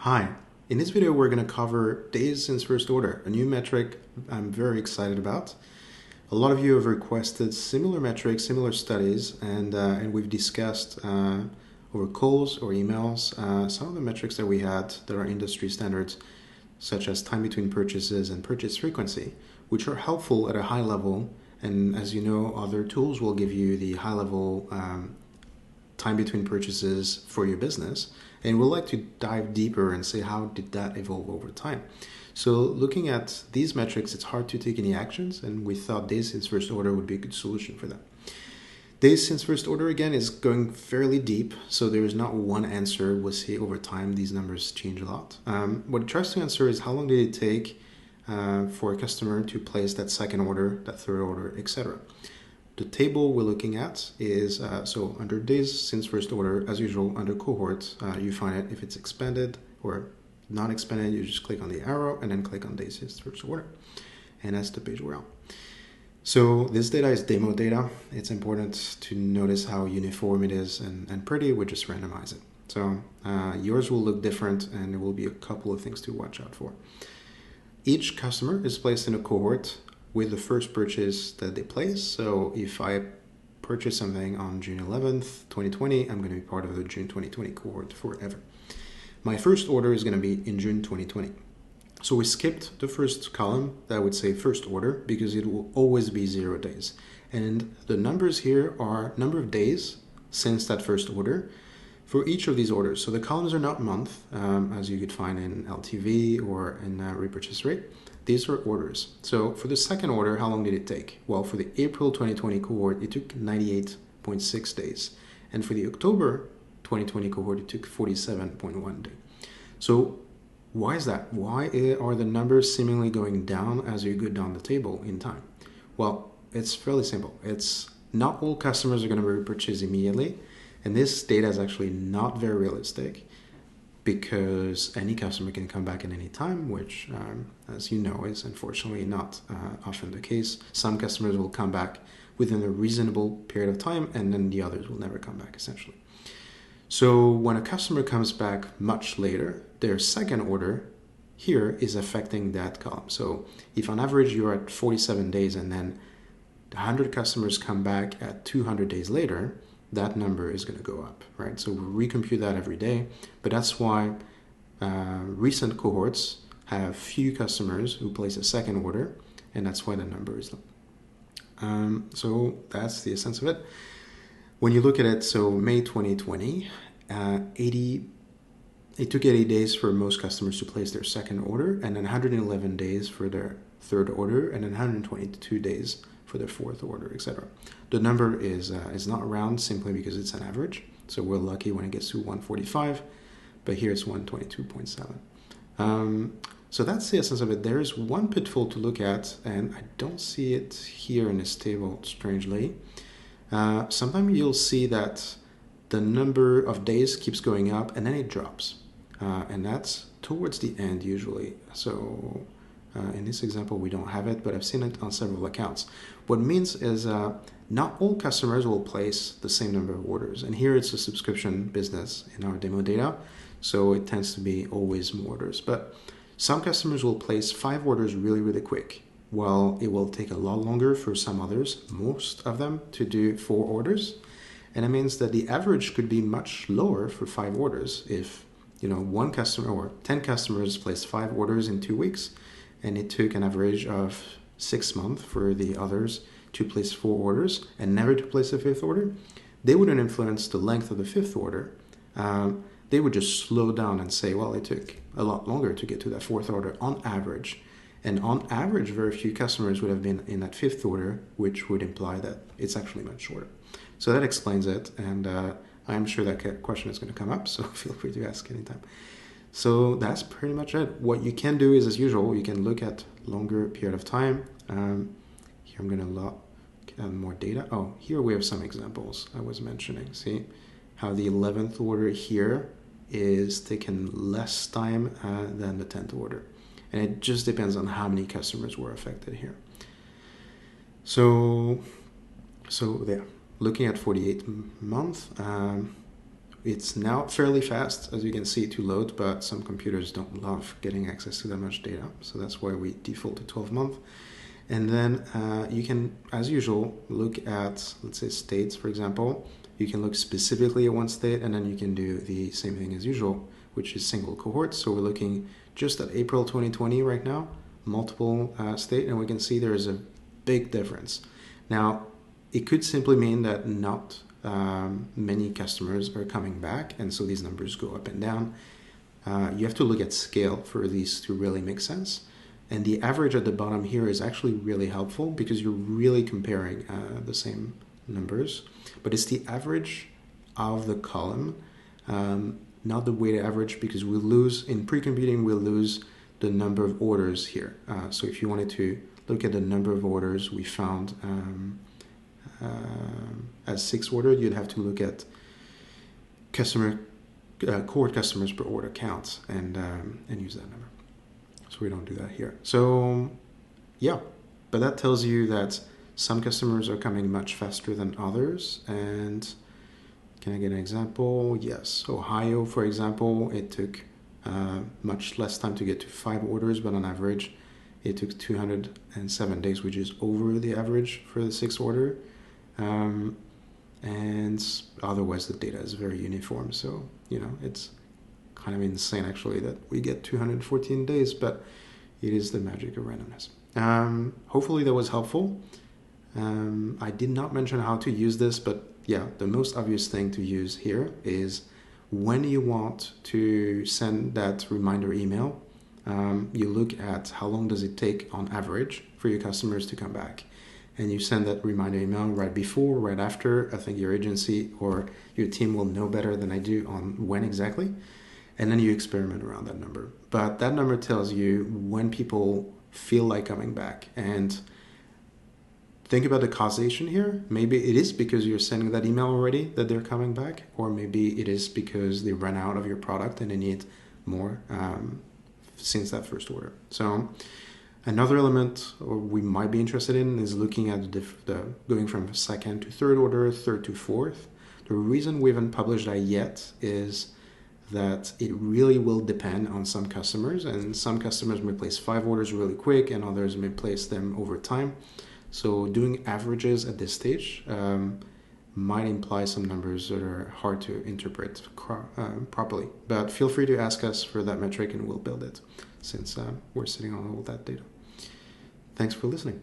Hi, in this video we're going to cover days since first order, a new metric I'm very excited about. A lot of you have requested similar metrics, similar studies, and we've discussed over calls or emails some of the metrics that we had that are industry standards, such as time between purchases and purchase frequency, which are helpful at a high level. And as you know, other tools will give you the high level time between purchases for your business, and we'd like to dive deeper and say how did that evolve over time. So looking at these metrics, it's hard to take any actions, and we thought days since first order would be a good solution for that. Days since first order, again, is going fairly deep, so there is not one answer. We'll see over time these numbers change a lot. What it tries to answer is how long did it take for a customer to place that second order, that third order, etc. The table we're looking at is, so under days since first order, as usual, under cohort, you find it if it's expanded or not expanded, you just click on the arrow and then click on days since first order. And that's the page we're on. So this data is demo data. It's important to notice how uniform it is and pretty. We just randomize it. So yours will look different, and there will be a couple of things to watch out for. Each customer is placed in a cohort with the first purchase that they place. So if I purchase something on June 11th, 2020, I'm going to be part of the June 2020 cohort forever. My first order is going to be in June 2020. So we skipped the first column that would say first order because it will always be 0 days. And the numbers here are number of days since that first order for each of these orders. So the columns are not month, as you could find in LTV or in repurchase rate. These are orders. So for the second order, how long did it take? Well, for the April 2020 cohort, it took 98.6 days. And for the October 2020 cohort, it took 47.1 days. So why is that? Why are the numbers seemingly going down as you go down the table in time? Well, it's fairly simple. It's not all customers are going to repurchase immediately. And this data is actually not very realistic, because any customer can come back at any time, which, as you know, is unfortunately not often the case. Some customers will come back within a reasonable period of time, and then the others will never come back, essentially. So when a customer comes back much later, their second order here is affecting that column. So if on average you're at 47 days and then 100 customers come back at 200 days later, that number is going to go up, right? So we recompute that every day, but that's why recent cohorts have few customers who place a second order, and that's why the number is low. So that's the essence of it. When you look at it, so May 2020, it took 80 days for most customers to place their second order, and then 111 days for their third order, and then 122 days for their fourth order, etc. The number is not round simply because it's an average. So we're lucky when it gets to 145, but here it's 122.7. So that's the essence of it. There is one pitfall to look at, and I don't see it here in this table, strangely. Sometimes you'll see that the number of days keeps going up and then it drops. And that's towards the end usually. So in this example, we don't have it, but I've seen it on several accounts. What it means is not all customers will place the same number of orders. And here it's a subscription business in our demo data, so it tends to be always more orders. But some customers will place 5 orders really, really quick, while it will take a lot longer for some others, most of them, to do 4 orders. And it means that the average could be much lower for 5 orders if, one customer or 10 customers placed 5 orders in 2 weeks, and it took an average of 6 months for the others to place 4 orders and never to place a 5th order. They wouldn't influence the length of the 5th order. They would just slow down and say, well, it took a lot longer to get to that 4th order on average. And on average, very few customers would have been in that 5th order, which would imply that it's actually much shorter. So that explains it, and I'm sure that question is going to come up, so feel free to ask anytime. So that's pretty much it. What you can do is, as usual, you can look at longer period of time. Here I'm going to add more data. Oh, here we have some examples I was mentioning. See how the 11th order here is taking less time than the 10th order. And it just depends on how many customers were affected here. So yeah, looking at 48 month, It's now fairly fast, as you can see, to load, but some computers don't love getting access to that much data. So that's why we default to 12 month. And then you can, as usual, look at, let's say, states, for example. You can look specifically at one state, and then you can do the same thing as usual, which is single cohort. So we're looking just at April 2020 right now, multiple state, and we can see there is a big difference. Now, it could simply mean that not many customers are coming back, and so these numbers go up and down. You have to look at scale for these to really make sense. And the average at the bottom here is actually really helpful because you're really comparing the same numbers. But it's the average of the column, not the weighted average, because we lose, in pre-computing, we'll lose the number of orders here. So if you wanted to look at the number of orders we found as 6 ordered, you'd have to look at cohort customers per order count and use that number. So we don't do that here. So yeah, but that tells you that some customers are coming much faster than others. And can I get an example? Yes, Ohio, for example, it took much less time to get to 5 orders, but on average, it took 207 days, which is over the average for the 6 order. And otherwise, the data is very uniform. So, it's kind of insane, actually, that we get 214 days, but it is the magic of randomness. Hopefully that was helpful. I did not mention how to use this, but yeah, the most obvious thing to use here is when you want to send that reminder email, you look at how long does it take on average for your customers to come back. And you send that reminder email right before, right after. I think your agency or your team will know better than I do on when exactly. And then you experiment around that number. But that number tells you when people feel like coming back. And think about the causation here. Maybe it is because you're sending that email already that they're coming back, or maybe it is because they ran out of your product and they need more since that first order. So another element we might be interested in is looking at the going from second to third order, third to fourth. The reason we haven't published that yet is that it really will depend on some customers, and some customers may place 5 orders really quick and others may place them over time. So doing averages at this stage might imply some numbers that are hard to interpret properly. But feel free to ask us for that metric and we'll build it, since we're sitting on all that data. Thanks for listening.